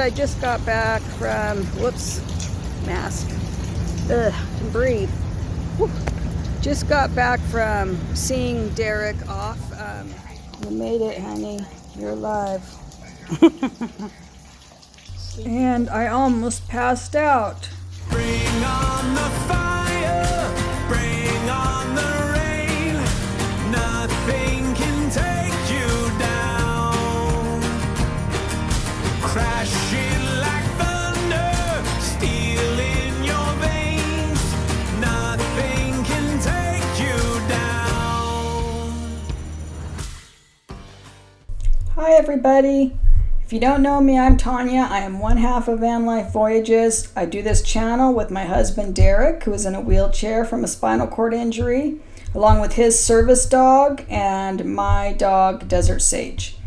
And I just got back from, whoops, mask. Ugh, can breathe. Whew. Just got back from seeing Derek off. You made it, honey. You're alive. And I almost passed out. Bring on the fire, bring on the rain. Nothing can take you down. Crashing like thunder, steel in your veins. Nothing can take you down. Hi everybody. If you don't know me, I'm Tanya. I am one half of Van Life Voyages. I do this channel with my husband Derek, who is in a wheelchair from a spinal cord injury, along with his service dog and my dog Desert Sage.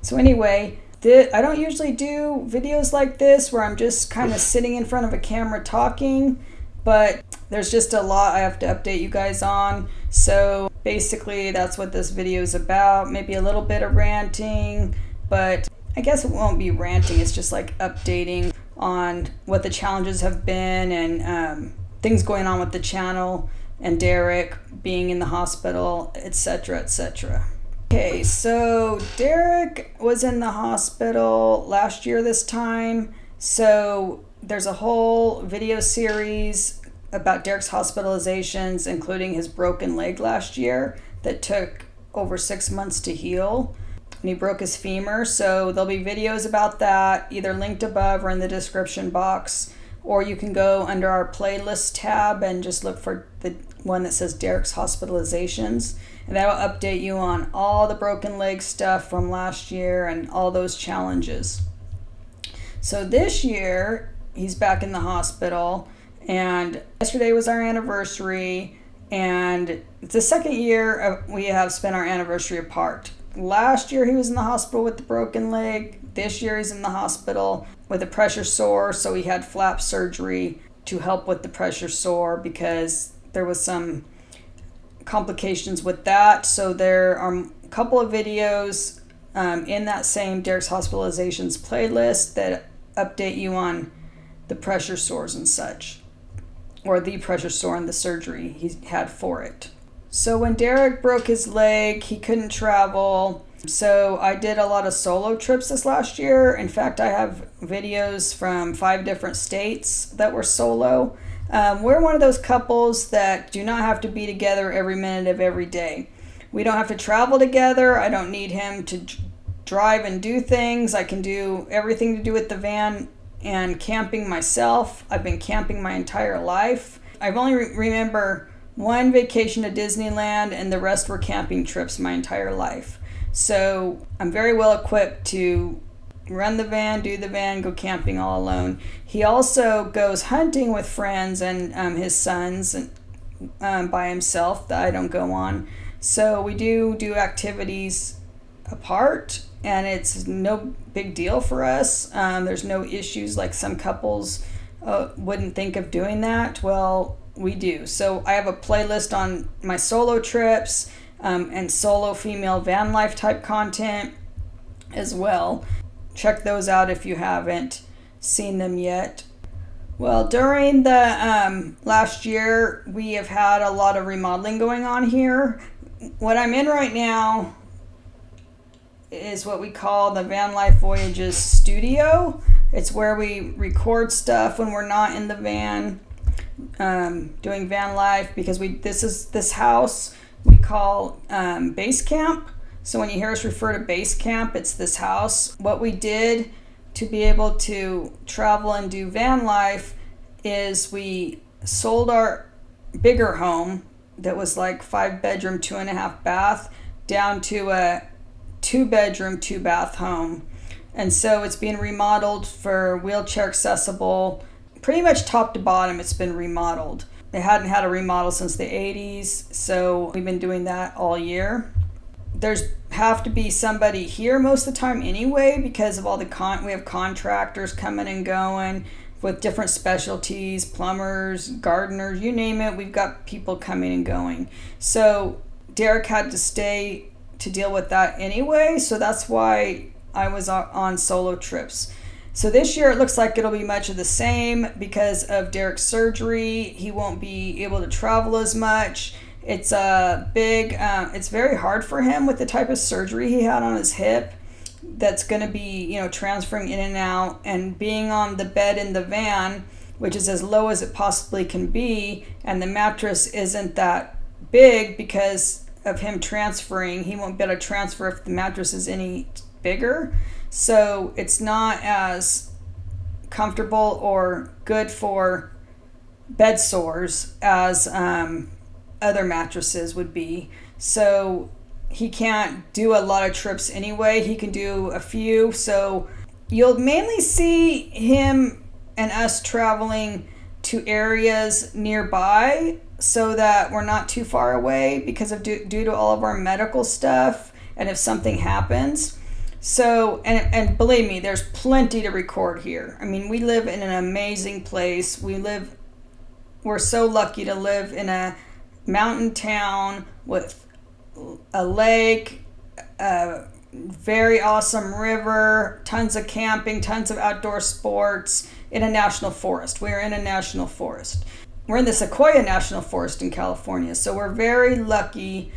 So anyway, I don't usually do videos like this where I'm just kind of sitting in front of a camera talking, but there's just a lot I have to update you guys on. So basically that's what this video is about. Maybe a little bit of ranting, but I guess it won't be ranting, it's just like updating on what the challenges have been and things going on with the channel and Derek being in the hospital, etc., etc. Okay, so Derek was in the hospital last year this time, so there's a whole video series about Derek's hospitalizations, including his broken leg last year that took over 6 months to heal. And he broke his femur, so there'll be videos about that either linked above or in the description box, or you can go under our playlist tab and just look for the one that says Derek's hospitalizations, and that will update you on all the broken leg stuff from last year and all those challenges. So this year he's back in the hospital, and yesterday was our anniversary, and it's the second year we have spent our anniversary apart. Last year he was in the hospital with the broken leg. This year he's in the hospital with a pressure sore, so he had flap surgery to help with the pressure sore because there was some complications with that. So there are a couple of videos in that same Derek's hospitalizations playlist that update you on the pressure sores and such, or the pressure sore and the surgery he had for it. So when Derek broke his leg, he couldn't travel. So I did a lot of solo trips this last year. In fact, I have videos from 5 different states that were solo. We're one of those couples that do not have to be together every minute of every day. We don't have to travel together. I don't need him to drive and do things. I can do everything to do with the van and camping myself. I've been camping my entire life. I've only remember one vacation to Disneyland, and the rest were camping trips my entire life. So I'm very well equipped to run the van, do the van, go camping all alone. He also goes hunting with friends and his sons and by himself that I don't go on. So we do activities apart, and it's no big deal for us. There's no issues like some couples wouldn't think of doing that. Well, we do. So I have a playlist on my solo trips and solo female van life type content as well. Check those out if you haven't seen them yet. Well, during the last year, we have had a lot of remodeling going on here. What I'm in right now is what we call the Van Life Voyages studio. It's where we record stuff when we're not in the van doing van life, because this house we call base camp. So when you hear us refer to base camp, it's this house. What we did to be able to travel and do van life is we sold our bigger home that was like 5-bedroom, 2.5 bath down to a 2-bedroom, 2-bath home. And so it's being remodeled for wheelchair accessible. Pretty much top to bottom, it's been remodeled. They hadn't had a remodel since the 80s, so we've been doing that all year. There's have to be somebody here most of the time anyway, because of all the we have contractors coming and going with different specialties, plumbers, gardeners, you name it. We've got people coming and going. So Derek had to stay to deal with that anyway, so that's why I was on solo trips. So this year it looks like it'll be much of the same because of Derek's surgery. He won't be able to travel as much. It's it's very hard for him with the type of surgery he had on his hip. That's going to be, transferring in and out, and being on the bed in the van, which is as low as it possibly can be, and the mattress isn't that big because of him transferring. He won't be able to transfer if the mattress is any bigger. So it's not as comfortable or good for bed sores as other mattresses would be. So he can't do a lot of trips anyway. He can do a few. So you'll mainly see him and us traveling to areas nearby so that we're not too far away because of due to all of our medical stuff and if something happens. So, and believe me, there's plenty to record here. I mean, we live in an amazing place. We're so lucky to live in a mountain town with a lake, a very awesome river, tons of camping, tons of outdoor sports, in a national forest. We're in a national forest. We're in the Sequoia National Forest in California. So we're very lucky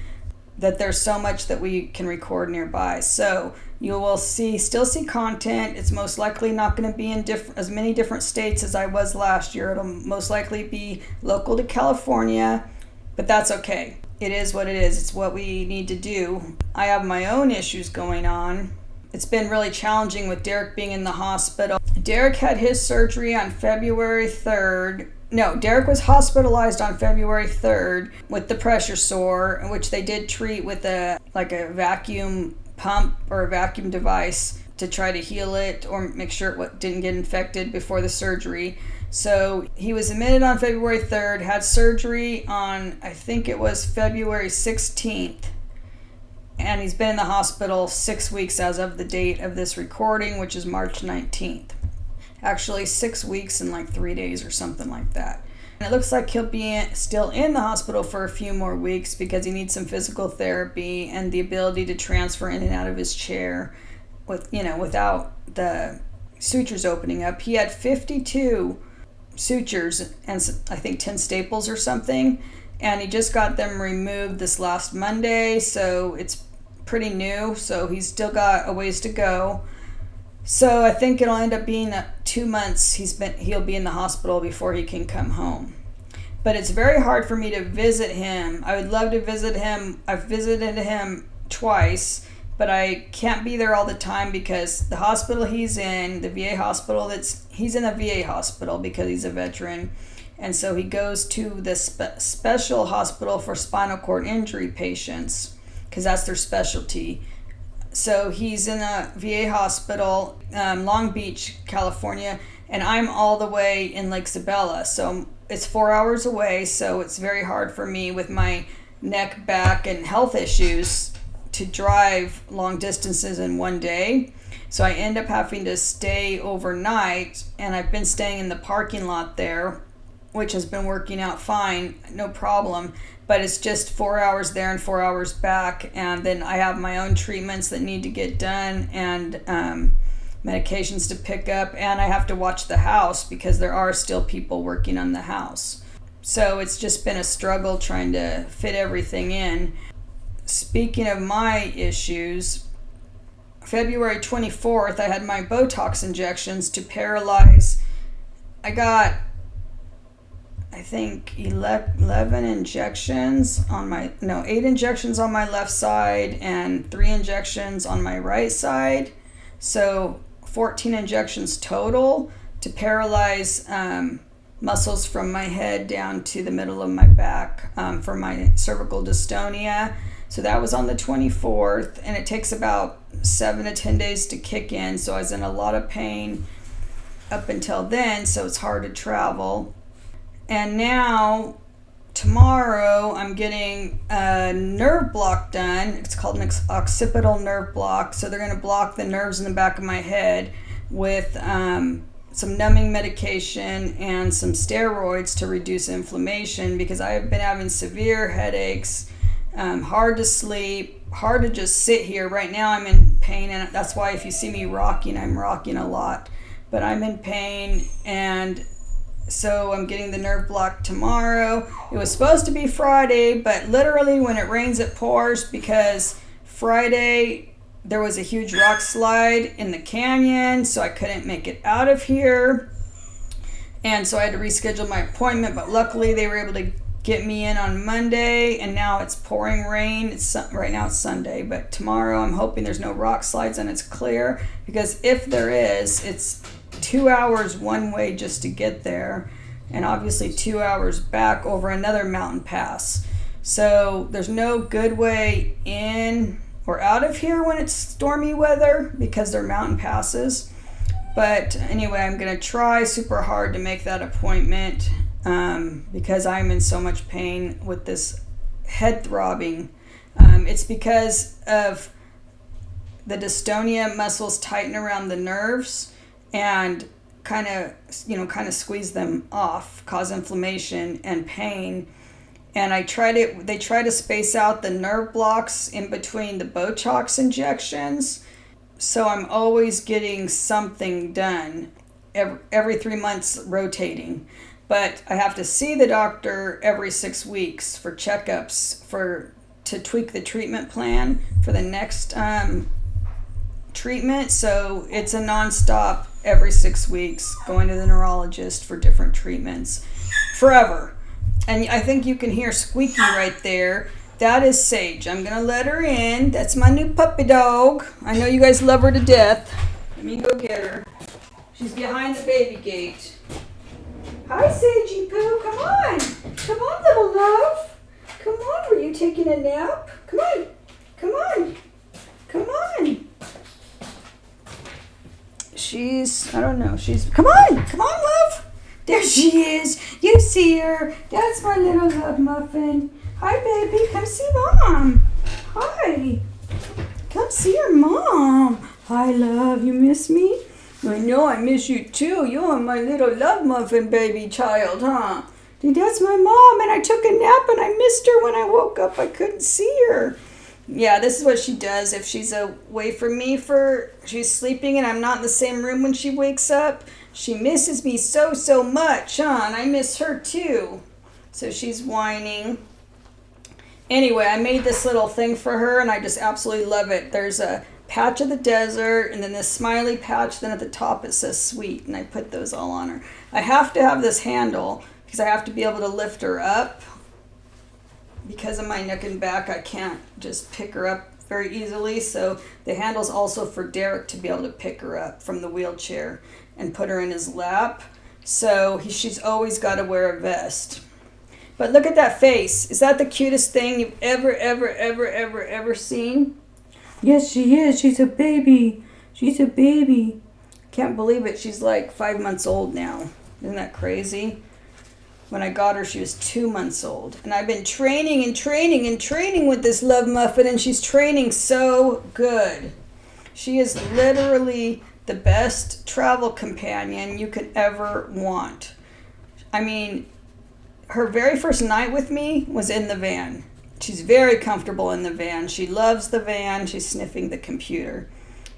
that there's so much that we can record nearby. So you will still see content. It's most likely not going to be in as many different states as I was last year. It'll most likely be local to California, but that's okay. It is what it is. It's what we need to do. I have my own issues going on. It's been really challenging with Derek being in the hospital. Derek had his surgery on February 3rd. No, Derek was hospitalized on February 3rd with the pressure sore, which they did treat with a vacuum pump or a vacuum device to try to heal it or make sure it didn't get infected before the surgery. So he was admitted on February 3rd, had surgery on, I think it was February 16th. And he's been in the hospital 6 weeks as of the date of this recording, which is March 19th. Actually 6 weeks and like 3 days or something like that. And it looks like he'll be still in the hospital for a few more weeks because he needs some physical therapy and the ability to transfer in and out of his chair without the sutures opening up. He had 52 sutures and I think 10 staples or something, and he just got them removed this last Monday, so it's pretty new. So he's still got a ways to go. So I think it'll end up being 2 months he'll be in the hospital before he can come home. But it's very hard for me to visit him. I would love to visit him. I've visited him twice, but I can't be there all the time because the hospital he's in, the VA hospital, he's in a VA hospital because he's a veteran. And so he goes to the special hospital for spinal cord injury patients because that's their specialty. So he's in a VA hospital, Long Beach, California, and I'm all the way in Lake Isabella. So it's 4 hours away, so it's very hard for me with my neck, back, and health issues to drive long distances in one day. So I end up having to stay overnight, and I've been staying in the parking lot there, which has been working out fine, no problem. But it's just 4 hours there and 4 hours back, and then I have my own treatments that need to get done and medications to pick up, and I have to watch the house because there are still people working on the house. So it's just been a struggle trying to fit everything in. Speaking of my issues, February 24th, I had my Botox injections to paralyze. I got, I think 11 injections on 8 injections on my left side and 3 injections on my right side. So 14 injections total to paralyze muscles from my head down to the middle of my back for my cervical dystonia. So that was on the 24th, and it takes about 7 to 10 days to kick in. So I was in a lot of pain up until then, so it's hard to travel. And now, tomorrow, I'm getting a nerve block done. It's called an occipital nerve block. So they're going to block the nerves in the back of my head with some numbing medication and some steroids to reduce inflammation because I have been having severe headaches, hard to sleep, hard to just sit here. Right now I'm in pain, and that's why if you see me rocking, I'm rocking a lot but I'm in pain, and so I'm getting the nerve block tomorrow. It was supposed to be Friday, but literally when it rains, it pours, because Friday there was a huge rock slide in the canyon, so I couldn't make it out of here. And so I had to reschedule my appointment, but luckily they were able to get me in on Monday, and now it's pouring rain. Right now it's Sunday, but tomorrow I'm hoping there's no rock slides and it's clear, because if there is, it's 2 hours one way just to get there, and obviously 2 hours back over another mountain pass. So there's no good way in or out of here when it's stormy weather, because they're mountain passes. But anyway, I'm going to try super hard to make that appointment, because I'm in so much pain with this head throbbing. It's because of the dystonia. Muscles tighten around the nerves and kind of squeeze them off, cause inflammation and pain. And they try to space out the nerve blocks in between the Botox injections. So I'm always getting something done, every 3 months rotating. But I have to see the doctor every 6 weeks for checkups to tweak the treatment plan for the next treatment. So it's a nonstop every 6 weeks going to the neurologist for different treatments forever. And I think you can hear Squeaky right there. That is Sage. I'm going to let her in. That's my new puppy dog. I know you guys love her to death. Let me go get her. She's behind the baby gate. Hi, Sagey Poo. Come on. Come on, little love. Come on. Were you taking a nap? Come on. Come on. Come on. I don't know. Come on. Come on, love. There she is. You see her. That's my little love muffin. Hi, baby. Come see Mom. Hi. Come see your mom. Hi, love. You miss me? I know I miss you, too. You're my little love muffin baby child, huh? That's my mom, and I took a nap, and I missed her when I woke up. I couldn't see her. Yeah, this is what she does. If she's away from me she's sleeping and I'm not in the same room when she wakes up, she misses me so much, huh? And I miss her too. So she's whining. Anyway, I made this little thing for her, and I just absolutely love it. There's a patch of the desert, and then this smiley patch, then at the top it says sweet, and I put those all on her. I have to have this handle because I have to be able to lift her up. Because of my neck and back, I can't just pick her up very easily. So the handle's also for Derek to be able to pick her up from the wheelchair and put her in his lap. So she's always got to wear a vest. But look at that face. Is that the cutest thing you've ever seen? Yes, she is. She's a baby. She's a baby. Can't believe it. She's like 5 months old now. Isn't that crazy? When I got her, she was 2 months old. And I've been training with this love muffin, and she's training so good. She is literally the best travel companion you could ever want. I mean, her very first night with me was in the van. She's very comfortable in the van. She loves the van. She's sniffing the computer.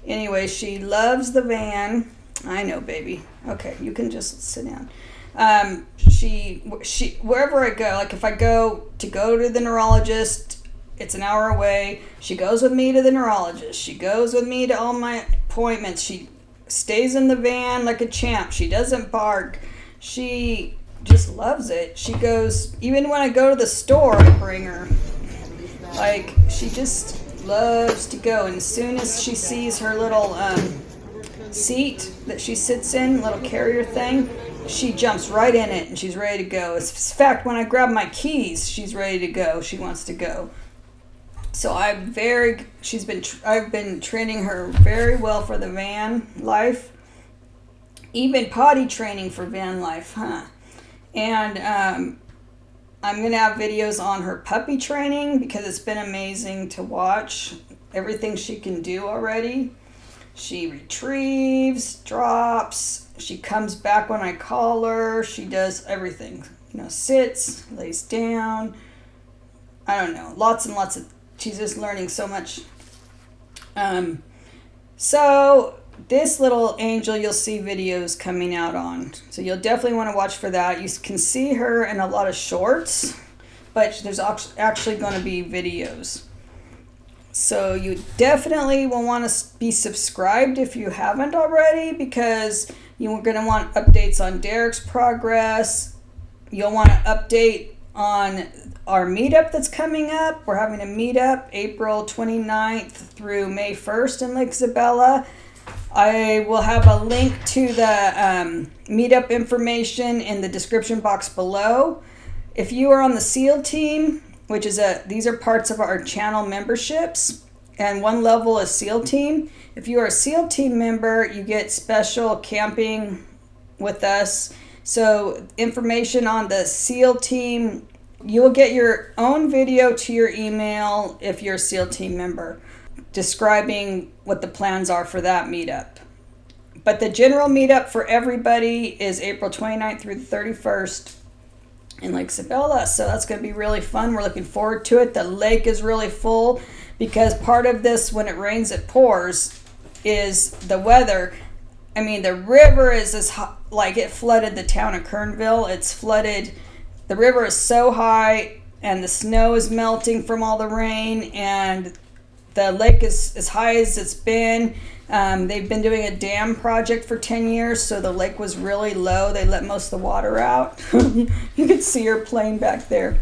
Anyway, she loves the van. I know, baby. Okay, you can just sit down. She wherever I go, like if I go to the neurologist, it's an hour away. She goes with me to the neurologist. She goes with me to all my appointments. She stays in the van like a champ. She doesn't bark. She just loves it. She goes, even when I go to the store, I bring her. Like, she just loves to go. And as soon as she sees her little seat that she sits in, little carrier thing, she jumps right in it and she's ready to go. In fact, when I grab my keys, she's ready to go. She wants to go. So I've been training her very well for the van life. Even potty training for van life, huh? And I'm going to have videos on her puppy training because it's been amazing to watch everything she can do already. She retrieves, drops, she comes back when I call her, she does everything. Sits, lays down, I don't know, lots and lots of, she's just learning so much. So this little angel you'll see videos coming out on. So you'll definitely want to watch for that. You can see her in a lot of shorts, but there's actually going to be videos. So you definitely will want to be subscribed if you haven't already, because you're going to want updates on Derek's progress. You'll want to update on our meetup that's coming up. We're having a meetup April 29th through May 1st in Lake Isabella. I will have a link to the meetup information in the description box below. If you are on the SEAL team, which is these are parts of our channel memberships, and one level is SEAL team. If you are a SEAL team member, you get special camping with us. So information on the SEAL team, you will get your own video to your email if you're a SEAL team member, describing what the plans are for that meetup. But the general meetup for everybody is April 29th through the 31st in Lake Isabella. So that's going to be really fun. We're looking forward to it. The lake is really full because part of this, when it rains, it pours, is the weather. I mean, the river is as high, like it flooded the town of Kernville. It's flooded. The river is so high and the snow is melting from all the rain, and the lake is as high as it's been. They've been doing a dam project for 10 years, so the lake was really low. They let most of the water out. You can see her plane back there.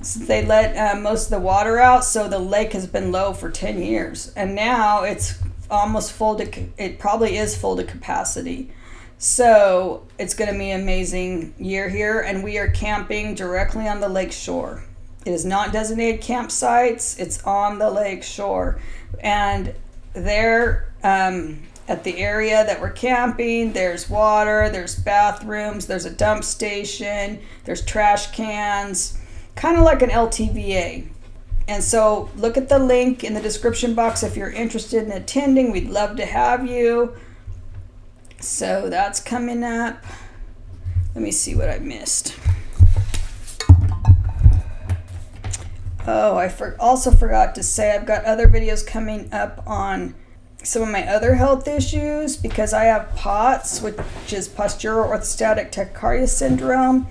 So they let most of the water out, so the lake has been low for 10 years. And now it's almost full to, it probably is full to capacity. So it's going to be an amazing year here, and we are camping directly on the lake shore. It is not designated campsites. It's on the lake shore. And there at the area that we're camping, there's water, there's bathrooms, there's a dump station, there's trash cans, kind of like an LTVA. And so look at the link in the description box if you're interested in attending. We'd love to have you. So that's coming up. Let me see what I missed. Oh, I also forgot to say I've got other videos coming up on some of my other health issues, because I have POTS, which is postural orthostatic tachycardia syndrome,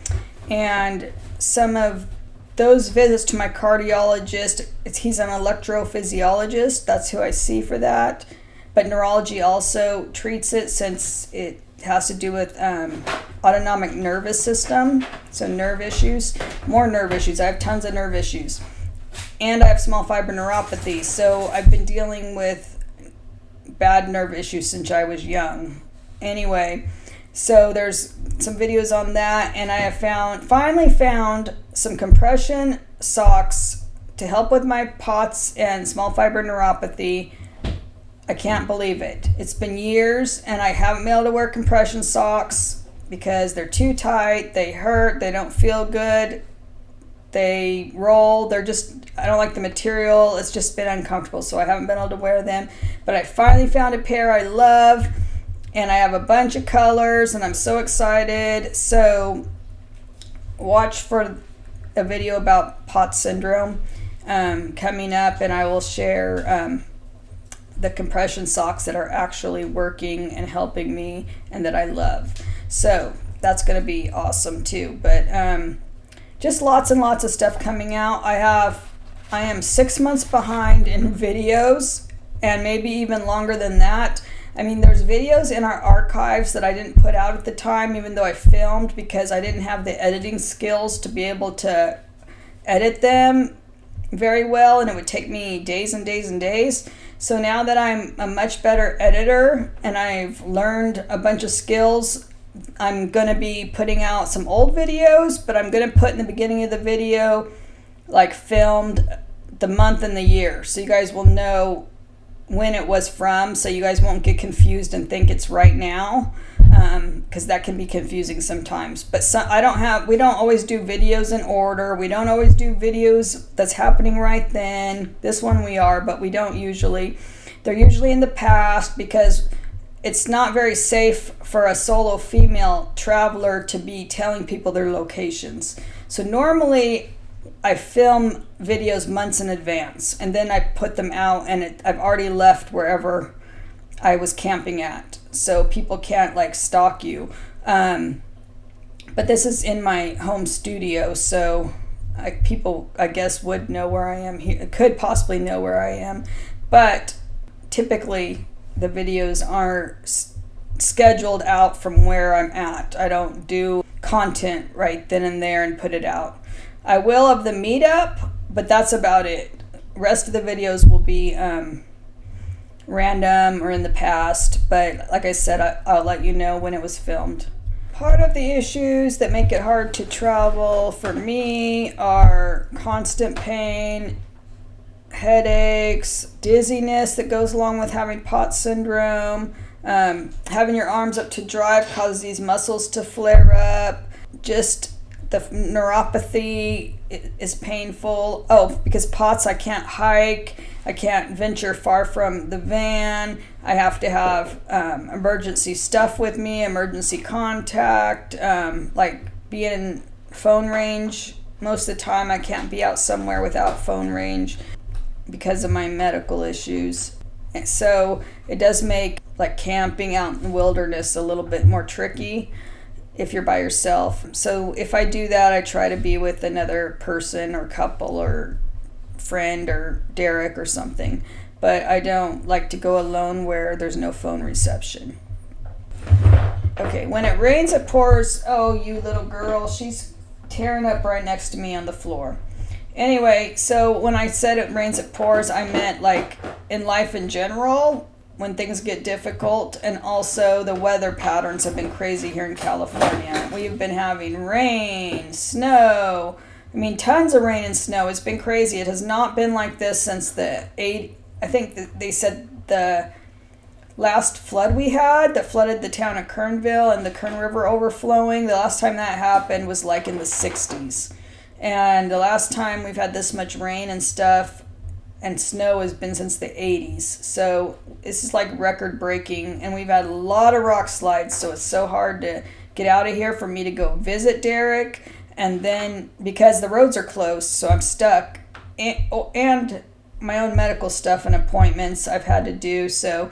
and some of those visits to my cardiologist, he's an electrophysiologist, that's who I see for that, but neuralgia also treats it since it has to do with autonomic nervous system, so nerve issues, more nerve issues. I have tons of nerve issues, and I have small fiber neuropathy, so I've been dealing with bad nerve issues since I was young. Anyway, so there's some videos on that, and I have finally found some compression socks to help with my POTS and small fiber neuropathy. I can't believe it. It's been years, and I haven't been able to wear compression socks because they're too tight, they hurt, they don't feel good, they roll, I don't like the material, it's just been uncomfortable, so I haven't been able to wear them. But I finally found a pair I love, and I have a bunch of colors, and I'm so excited. So watch for a video about POTS syndrome coming up, and I will share the compression socks that are actually working and helping me and that I love. So that's going to be awesome too. But just lots and lots of stuff coming out. I am 6 months behind in videos, and maybe even longer than that. I mean, there's videos in our archives that I didn't put out at the time, even though I filmed, because I didn't have the editing skills to be able to edit them very well, and it would take me days and days and days. So now that I'm a much better editor and I've learned a bunch of skills, I'm going to be putting out some old videos, but I'm going to put in the beginning of the video, like filmed the month and the year, so you guys will know when it was from, so you guys won't get confused and think it's right now, because that can be confusing sometimes. But we don't always do videos in order. We don't always do videos that's happening right then. This one we are, but we don't usually. They're usually in the past, because it's not very safe for a solo female traveler to be telling people their locations. So normally I film videos months in advance, and then I put them out, and I've already left wherever I was camping at, so people can't like stalk you. But this is in my home studio, so people, I guess, would know where I am here, could possibly know where I am, but typically the videos are scheduled out from where I'm at. I don't do content right then and there and put it out. I will of the meetup, but that's about it. Rest of the videos will be random or in the past, but like I said, I'll let you know when it was filmed. Part of the issues that make it hard to travel for me are constant pain, headaches, dizziness that goes along with having POTS syndrome. Having your arms up to drive causes these muscles to flare up. Just the neuropathy is painful. Oh, because POTS, I can't hike. I can't venture far from the van. I have to have emergency stuff with me, emergency contact, like be in phone range. Most of the time I can't be out somewhere without phone range because of my medical issues. And so it does make like camping out in the wilderness a little bit more tricky if you're by yourself. So if I do that, I try to be with another person or couple or friend or Derek or something, but I don't like to go alone where there's no phone reception. Okay, when it rains it pours. Oh, you little girl, she's tearing up right next to me on the floor. Anyway, so when I said it rains it pours, I meant like in life in general, when things get difficult, and also the weather patterns have been crazy here in California. We've been having rain, snow, tons of rain and snow. It's been crazy. It has not been like this since I think they said the last flood we had that flooded the town of Kernville and the Kern River overflowing. The last time that happened was like in the 60s. And the last time we've had this much rain and stuff and snow has been since the 80s. So this is like record breaking, and we've had a lot of rock slides, so it's so hard to get out of here for me to go visit Derek. And then because the roads are closed, so I'm stuck, and my own medical stuff and appointments I've had to do, so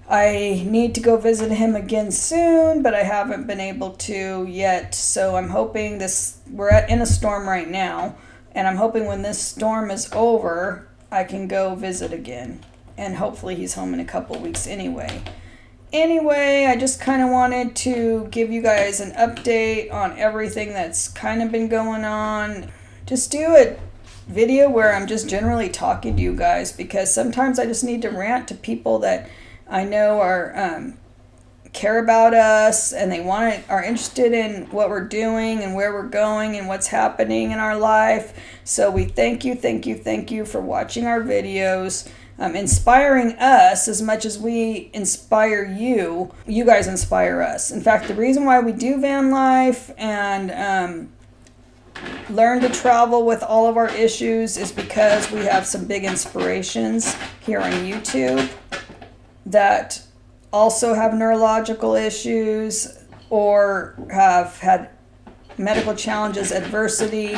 I need to go visit him again soon, but I haven't been able to yet. So I'm hoping we're in a storm right now, and I'm hoping when this storm is over, I can go visit again. And hopefully he's home in a couple weeks anyway. Anyway, I just kind of wanted to give you guys an update on everything that's kind of been going on. Just do a video where I'm just generally talking to you guys, because sometimes I just need to rant to people that I know are care about us, and they are interested in what we're doing and where we're going and what's happening in our life. So we thank you for watching our videos, inspiring us as much as we inspire you. You guys inspire us. In fact, the reason why we do van life and learn to travel with all of our issues is because we have some big inspirations here on YouTube that also have neurological issues or have had medical challenges, adversity,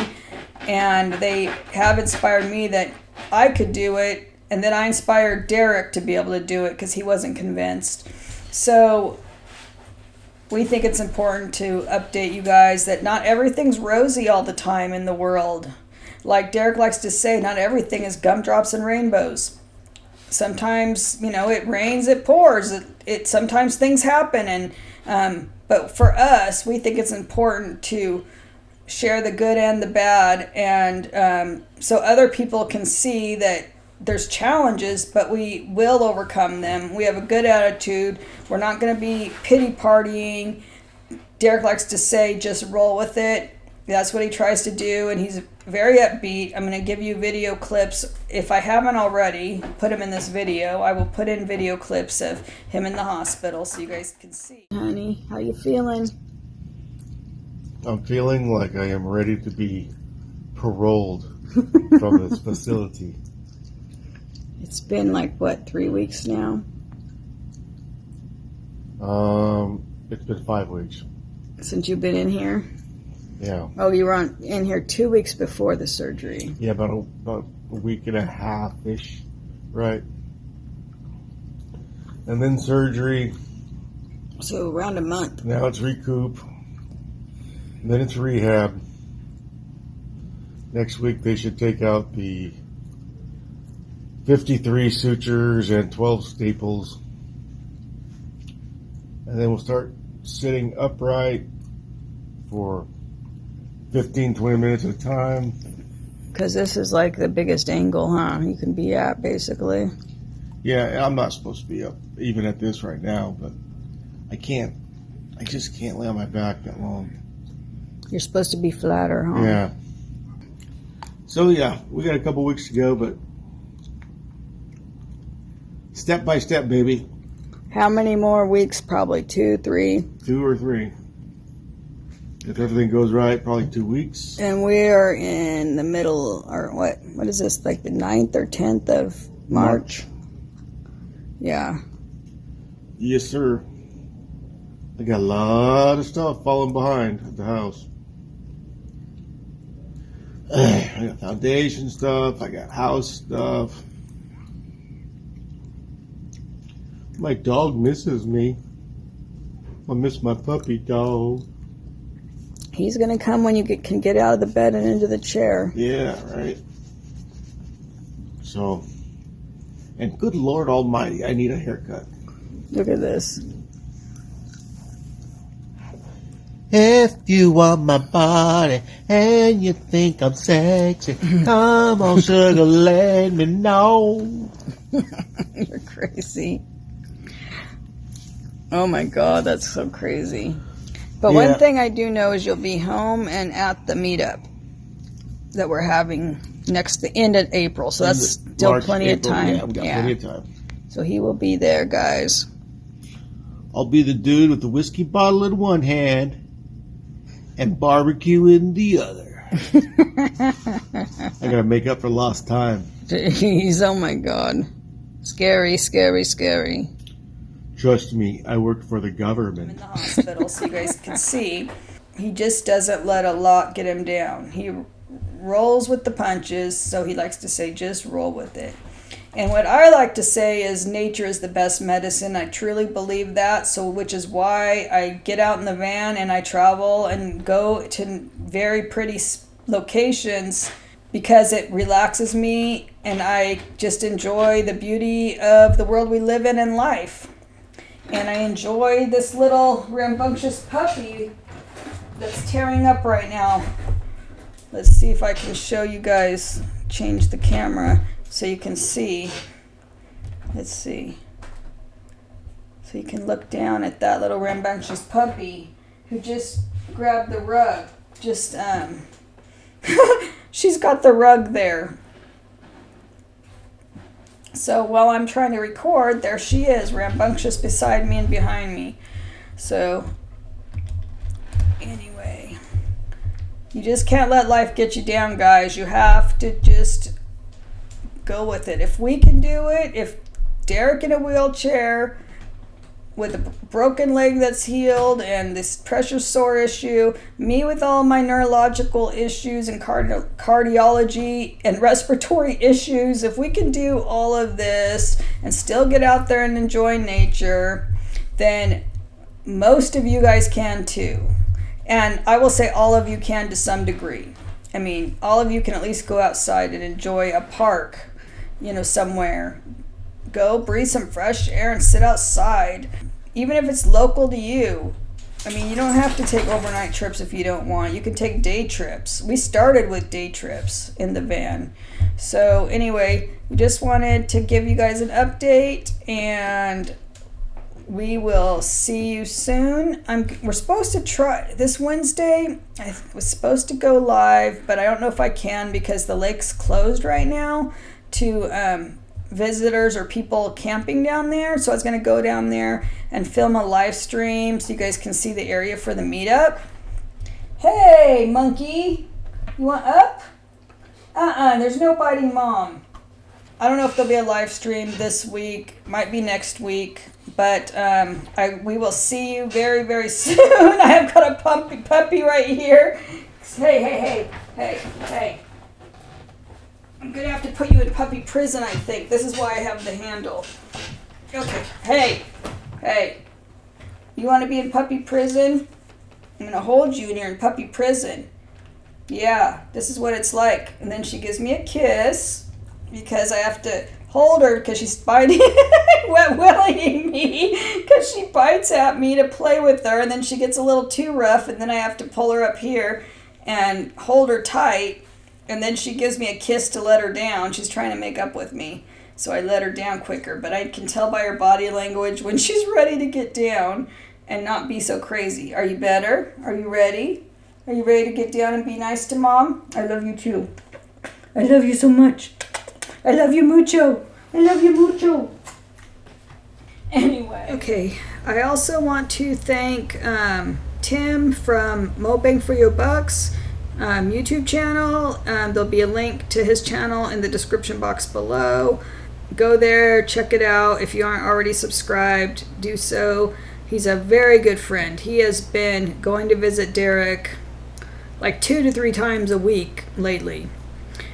and they have inspired me that I could do it, and then I inspired Derek to be able to do it because he wasn't convinced. So we think it's important to update you guys that not everything's rosy all the time in the world. Like Derek likes to say, not everything is gumdrops and rainbows. Sometimes, it rains, it pours. It sometimes things happen, and but for us, we think it's important to share the good and the bad, and so other people can see that there's challenges, but we will overcome them. We have a good attitude. We're not going to be pity partying. Derek likes to say, just roll with it. That's what he tries to do, and he's very upbeat. I'm going to give you video clips. If I haven't already put him in this video, I will put in video clips of him in the hospital so you guys can see. Honey, how you feeling? I'm feeling like I am ready to be paroled from this facility. It's been like, what, 3 weeks now? It's been 5 weeks. Since you've been in here? Yeah. Oh, you were in here 2 weeks before the surgery. Yeah, about a week and a half-ish, right? and then surgery. So around a month. Now it's recoup. Then it's rehab. Next week they should take out the 53 sutures and 12 staples. And then we'll start sitting upright for 15, 20 minutes at a time. Because this is like the biggest angle, huh? You can be at, basically. Yeah, I'm not supposed to be up even at this right now, but I just can't lay on my back that long. You're supposed to be flatter, huh? Yeah. So yeah, we got a couple weeks to go, but step by step, baby. How many more weeks? Probably 2, 3. 2 or 3. If everything goes right, probably 2 weeks. And we are in the middle, or what is this, like the 9th or 10th of March? Yeah. Yes, sir. I got a lot of stuff falling behind at the house. I got foundation stuff. I got house stuff. My dog misses me. I miss my puppy dog. He's going to come when you can get out of the bed and into the chair. Yeah, right. So, and good Lord Almighty, I need a haircut. Look at this. If you want my body and you think I'm sexy, come on, sugar, let me know. You're crazy. Oh my God, that's so crazy. But Yeah. one thing I do know is you'll be home and at the meetup that we're having the end of April. So that's still March, plenty April, of time. Yeah, we got plenty of time. So he will be there, guys. I'll be the dude with the whiskey bottle in one hand and barbecue in the other. I gotta make up for lost time. Jeez, oh my God. Scary, scary, scary. Trust me, I work for the government. In the hospital, so you guys can see, he just doesn't let a lot get him down. He rolls with the punches, so he likes to say, just roll with it. And what I like to say is nature is the best medicine. I truly believe that, so which is why I get out in the van and I travel and go to very pretty locations, because it relaxes me and I just enjoy the beauty of the world we live in life. And I enjoy this little rambunctious puppy that's tearing up right now. Let's see if I can show you guys, change the camera so you can see. Let's see. So you can look down at that little rambunctious puppy who just grabbed the rug. She's got the rug there. So while I'm trying to record, there she is, rambunctious beside me and behind me. So anyway, you just can't let life get you down, guys. You have to just go with it. If we can do it, if Derek in a wheelchair with a broken leg that's healed and this pressure sore issue, me with all my neurological issues and cardiology and respiratory issues, if we can do all of this and still get out there and enjoy nature, then most of you guys can too. And I will say all of you can to some degree. I mean, all of you can at least go outside and enjoy a park, somewhere. Go breathe some fresh air and sit outside. Even if it's local to you. I mean, you don't have to take overnight trips if you don't want. You can take day trips. We started with day trips in the van. So anyway, we just wanted to give you guys an update, and we will see you soon. We're supposed to try this Wednesday. I was supposed to go live, but I don't know if I can because the lake's closed right now to visitors or people camping down there. So I was going to go down there and film a live stream so you guys can see the area for the meetup. Hey, monkey, you want up? There's no biting mom. I don't know if there'll be a live stream this week, might be next week, but we will see you very, very soon. I have got a puppy right here. Hey. I'm going to have to put you in puppy prison, I think. This is why I have the handle. Okay. Hey. You want to be in puppy prison? I'm going to hold you when you're in puppy prison. Yeah, this is what it's like. And then she gives me a kiss because I have to hold her because she's biting, wet-willing me because she bites at me to play with her, and then she gets a little too rough, and then I have to pull her up here and hold her tight, and then she gives me a kiss to let her down. She's trying to make up with me, so I let her down quicker, but I can tell by her body language when she's ready to get down and not be so crazy. Are you better? Are you ready? Are you ready to get down and be nice to Mom? I love you too. I love you so much. I love you mucho. I love you mucho. Anyway. Okay, I also want to thank Tim from Mo Bang for Your Bucks YouTube channel. There'll be a link to his channel in the description box below. Go there, check it out. If you aren't already subscribed, do so. He's a very good friend. He has been going to visit Derek like 2 to 3 times a week lately.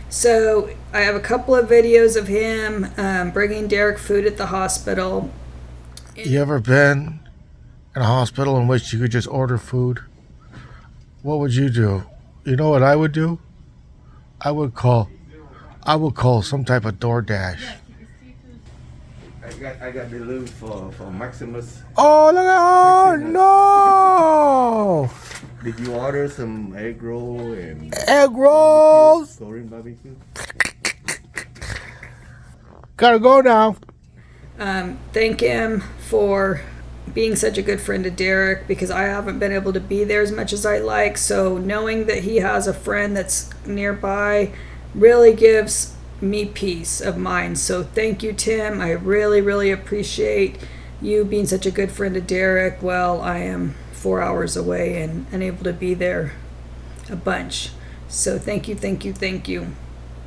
So I have a couple of videos of him bringing Derek food at the hospital. You ever been in a hospital in which you could just order food? What would you do? You know what I would do? I would call some type of DoorDash. I got delivered for Maximus. Oh, look at, oh no! Did you order some egg roll and Egg rolls! Korean barbecue? Gotta go now. Thank him for being such a good friend to Derek, because I haven't been able to be there as much as I like. So knowing that he has a friend that's nearby really gives me peace of mind. So thank you, Tim. I really, really appreciate you being such a good friend to Derek. Well, I am 4 hours away and unable to be there a bunch. So thank you.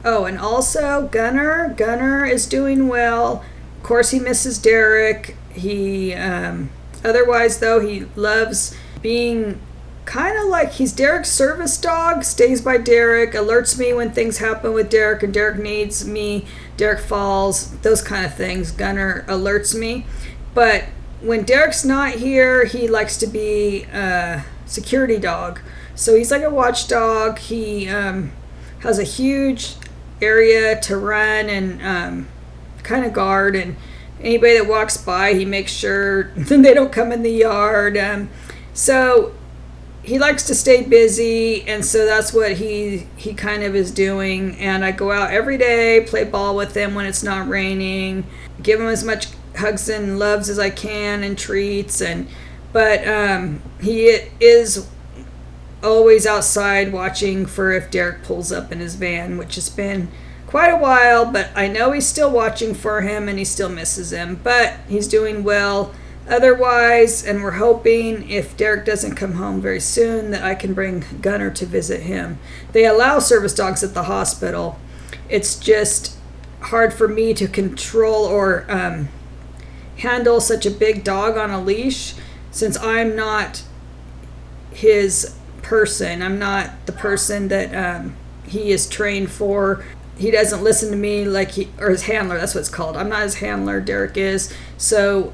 Oh, and also Gunner is doing well. Of course, he misses Derek. He otherwise though, he loves being kind of like, he's Derek's service dog, stays by Derek, alerts me when things happen with Derek and Derek needs me, Derek falls, those kind of things. Gunner alerts me. But when Derek's not here, he likes to be a security dog. So he's like a watchdog. He has a huge area to run and kind of guard, and anybody that walks by, he makes sure they don't come in the yard. So he likes to stay busy, and so that's what he kind of is doing. And I go out every day, play ball with him when it's not raining, give him as much hugs and loves as I can and treats. But he is always outside watching for if Derek pulls up in his van, which has been quite a while, but I know he's still watching for him and he still misses him, but he's doing well otherwise. And we're hoping, if Derek doesn't come home very soon, that I can bring Gunner to visit him. They allow service dogs at the hospital. It's just hard for me to control or handle such a big dog on a leash, since I'm not his person. I'm not the person that he is trained for. He doesn't listen to me like or his handler, that's what it's called. I'm not his handler, Derek is. So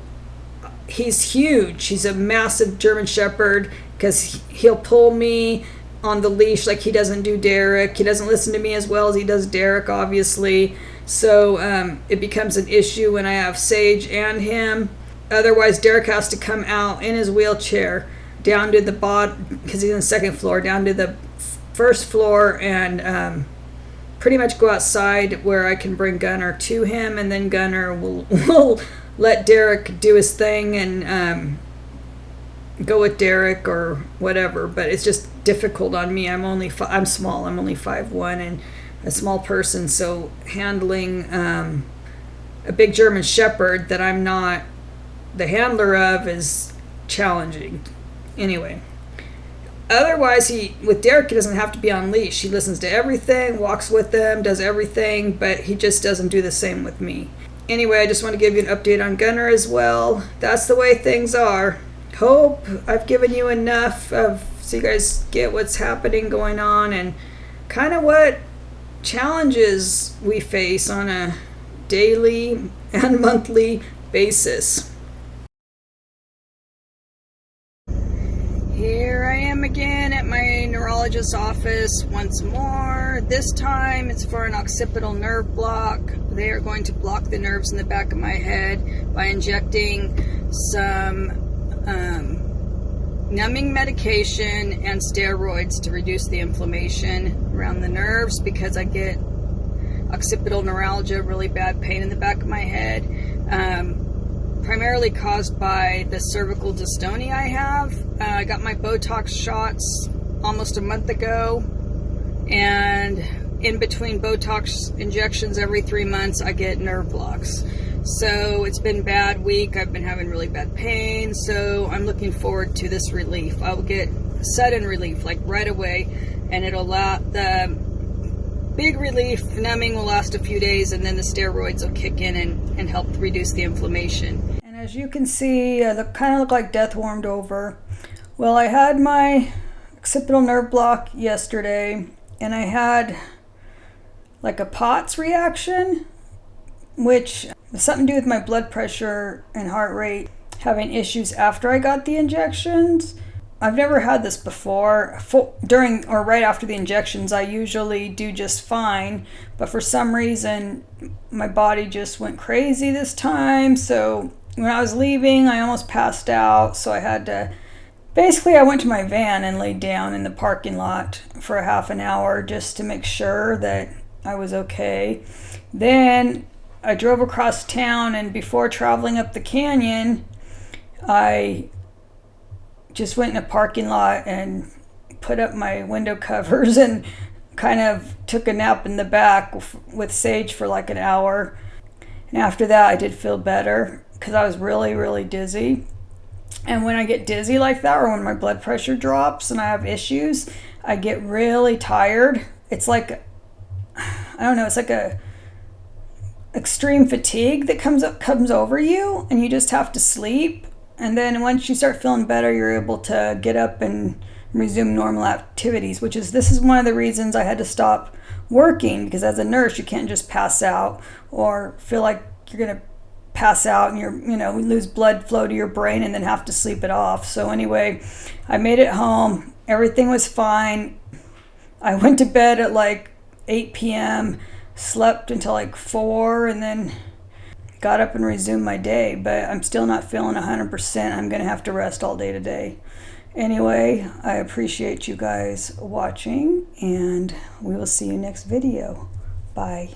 he's huge. He's a massive German Shepherd, because he'll pull me on the leash like he doesn't do Derek. He doesn't listen to me as well as he does Derek, obviously. So it becomes an issue when I have Sage and him. Otherwise, Derek has to come out in his wheelchair down to the bottom, because he's on the second floor, down to the first floor, and pretty much go outside where I can bring Gunner to him, and then Gunner will let Derek do his thing and go with Derek or whatever. But it's just difficult on me. I'm small. I'm only 5'1" and a small person, so handling a big German Shepherd that I'm not the handler of is challenging. Anyway, otherwise, with Derek, he doesn't have to be on leash. He listens to everything, walks with them, does everything, but he just doesn't do the same with me. Anyway, I just want to give you an update on Gunner as well. That's the way things are. Hope I've given you enough so you guys get what's happening, going on, and kind of what challenges we face on a daily and monthly basis. Here I am again at my neurologist's office once more. This time it's for an occipital nerve block. They are going to block the nerves in the back of my head by injecting some numbing medication and steroids to reduce the inflammation around the nerves, because I get occipital neuralgia, really bad pain in the back of my head, primarily caused by the cervical dystonia I have. I got my Botox shots almost a month ago, and in between Botox injections every 3 months I get nerve blocks. So it's been a bad week. I've been having really bad pain, so I'm looking forward to this relief. I will get sudden relief, like right away, and it'll the big relief numbing will last a few days, and then the steroids will kick in and help reduce the inflammation. And as you can see, I kind of look like death warmed over. Well, I had my occipital nerve block yesterday, and I had like a POTS reaction, which has something to do with my blood pressure and heart rate having issues after I got the injections. I've never had this before. During or right after the injections, I usually do just fine, but for some reason my body just went crazy this time. So when I was leaving, I almost passed out, so I had to, basically I went to my van and laid down in the parking lot for a half an hour just to make sure that I was okay. Then I drove across town, and before traveling up the canyon, I just went in a parking lot and put up my window covers and kind of took a nap in the back with Sage for like an hour. And after that, I did feel better because I was really, really dizzy. And when I get dizzy like that, or when my blood pressure drops and I have issues, I get really tired. It's like, I don't know, it's like a extreme fatigue that comes over you, and you just have to sleep. And then once you start feeling better, you're able to get up and resume normal activities, this is one of the reasons I had to stop working, because as a nurse, you can't just pass out or feel like you're going to pass out and lose blood flow to your brain and then have to sleep it off. So anyway, I made it home. Everything was fine. I went to bed at like 8 p.m., slept until like 4, and then got up and resumed my day, but I'm still not feeling 100%. I'm going to have to rest all day today. Anyway, I appreciate you guys watching, and we will see you next video. Bye.